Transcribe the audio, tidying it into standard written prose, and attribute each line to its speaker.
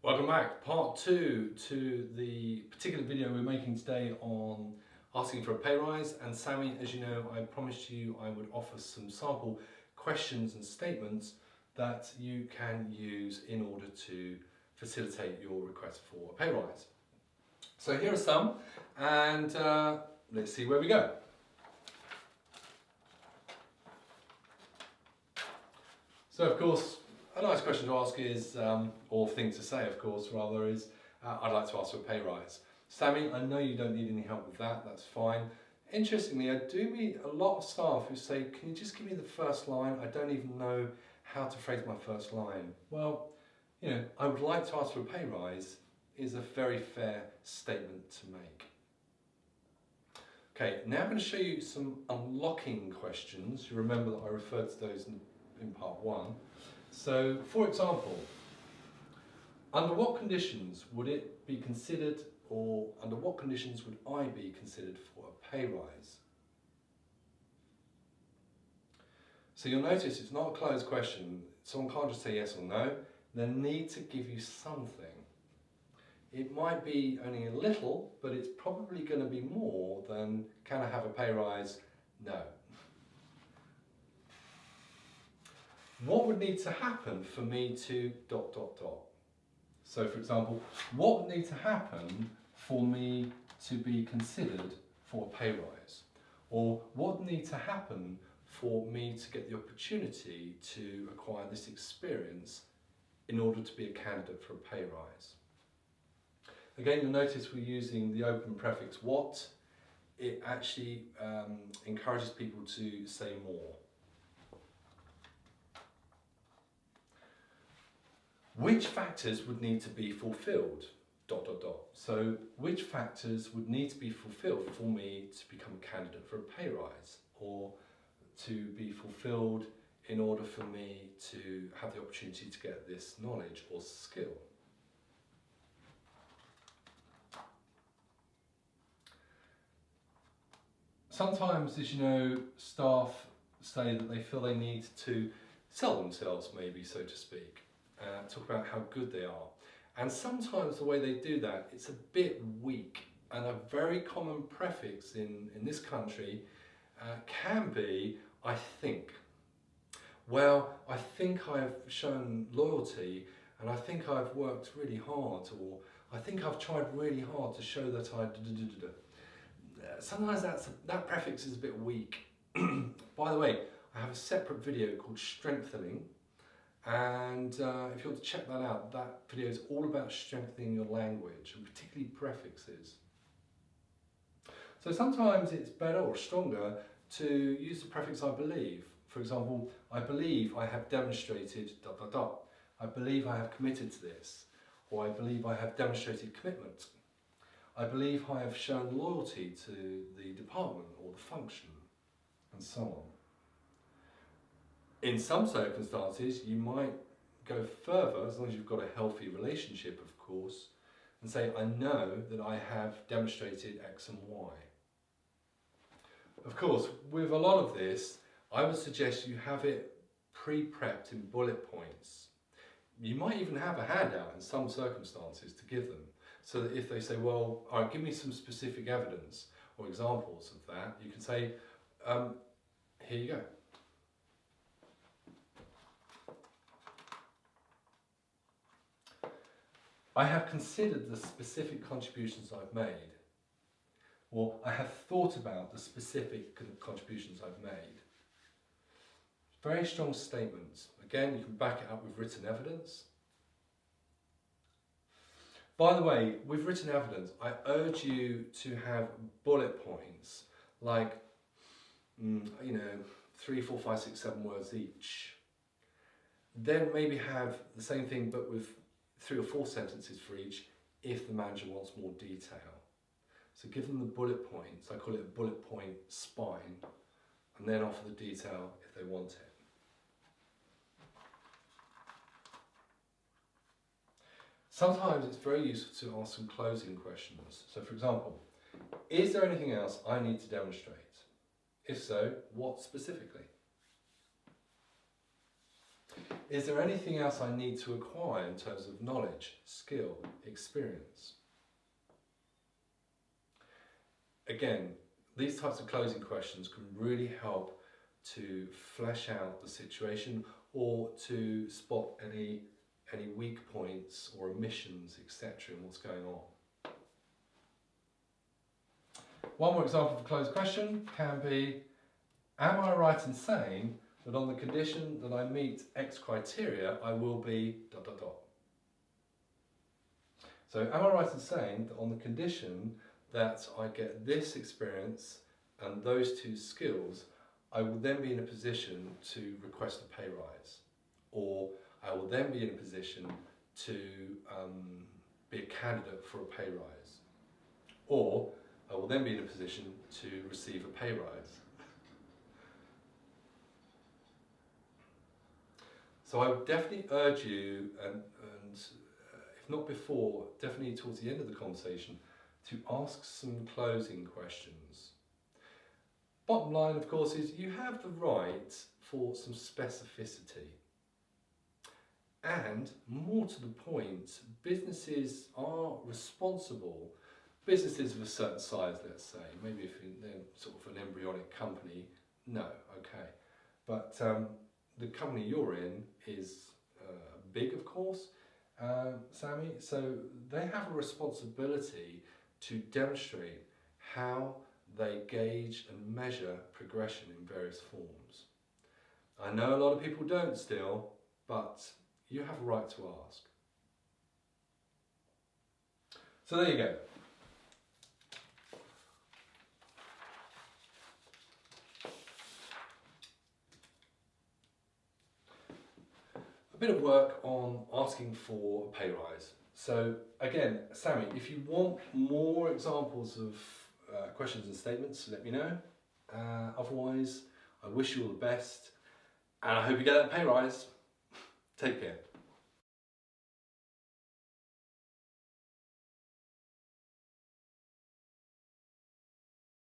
Speaker 1: Welcome back. Part 2 to the particular video we're making today on asking for a pay rise. And Sammy, as you know, I promised you I would offer some sample questions and statements that you can use in order to facilitate your request for a pay rise. So here are some, and let's see where we go. So of course, a nice question to ask is, or thing to say of course rather, is I'd like to ask for a pay rise. Sammy, I know you don't need any help with that, that's fine. Interestingly, I do meet a lot of staff who say, can you just give me the first line? I don't even know how to phrase my first line. Well, you know, I would like to ask for a pay rise is a very fair statement to make. Okay, now I'm going to show you some unlocking questions. You remember that I referred to those in part 1. So, for example, under what conditions would it be considered, or under what conditions would I be considered for a pay rise? So you'll notice it's not a closed question. Someone can't just say yes or no. They need to give you something. It might be only a little, but it's probably going to be more than can I have a pay rise? No. What would need to happen for me to ... So for example, what would need to happen for me to be considered for a pay rise? Or what would need to happen for me to get the opportunity to acquire this experience in order to be a candidate for a pay rise? Again, you'll notice we're using the open prefix what. It actually encourages people to say more. Which factors would need to be fulfilled? ... So which factors would need to be fulfilled for me to become a candidate for a pay rise, or to be fulfilled in order for me to have the opportunity to get this knowledge or skill? Sometimes, as you know, staff say that they feel they need to sell themselves, maybe, so to speak. Talk about how good they are. And sometimes the way they do that, it's a bit weak. And a very common prefix in this country can be, I think. Well, I think I've shown loyalty, and I think I've worked really hard, or I think I've tried really hard to show that I... Sometimes that prefix is a bit weak. By the way, I have a separate video called Strengthening, and if you want to check that out, that video is all about strengthening your language, and particularly prefixes. So sometimes it's better or stronger to use the prefix I believe. For example, I believe I have demonstrated ... I believe I have committed to this, or I believe I have demonstrated commitment. I believe I have shown loyalty to the department or the function, and so on. In some circumstances, you might go further, as long as you've got a healthy relationship, of course, and say, I know that I have demonstrated X and Y. Of course, with a lot of this, I would suggest you have it pre-prepped in bullet points. You might even have a handout in some circumstances to give them, so that if they say, well, all right, give me some specific evidence or examples of that, you can say, here you go. I have considered the specific contributions I've made, or I have thought about the specific contributions I've made. Very strong statements. Again, you can back it up with written evidence. By the way, with written evidence, I urge you to have bullet points, like, 3, 4, 5, 6, 7 words each. Then maybe have the same thing, but with 3 or 4 sentences for each, if the manager wants more detail. So give them the bullet points, I call it a bullet point spine, and then offer the detail if they want it. Sometimes it's very useful to ask some closing questions. So for example, is there anything else I need to demonstrate? If so, what specifically? Is there anything else I need to acquire in terms of knowledge, skill, experience? Again, these types of closing questions can really help to flesh out the situation or to spot any weak points or omissions, etc., in what's going on. One more example of a closed question can be, am I right in saying that on the condition that I meet X criteria, I will be ... So am I right in saying that on the condition that I get this experience and those two skills, I will then be in a position to request a pay rise, or I will then be in a position to be a candidate for a pay rise, or I will then be in a position to receive a pay rise. So I would definitely urge you, and if not before, definitely towards the end of the conversation, to ask some closing questions. Bottom line, of course, is you have the right for some specificity. And more to the point, businesses are responsible. Businesses of a certain size, let's say, maybe if they're sort of an embryonic company, no, okay. But the company you're in is big, of course, Sammy, so they have a responsibility to demonstrate how they gauge and measure progression in various forms. I know a lot of people don't still, but you have a right to ask. So there you go. A bit of work on asking for a pay rise. So again, Sammy, if you want more examples of questions and statements, let me know. Otherwise, I wish you all the best, and I hope you get that pay rise. Take care.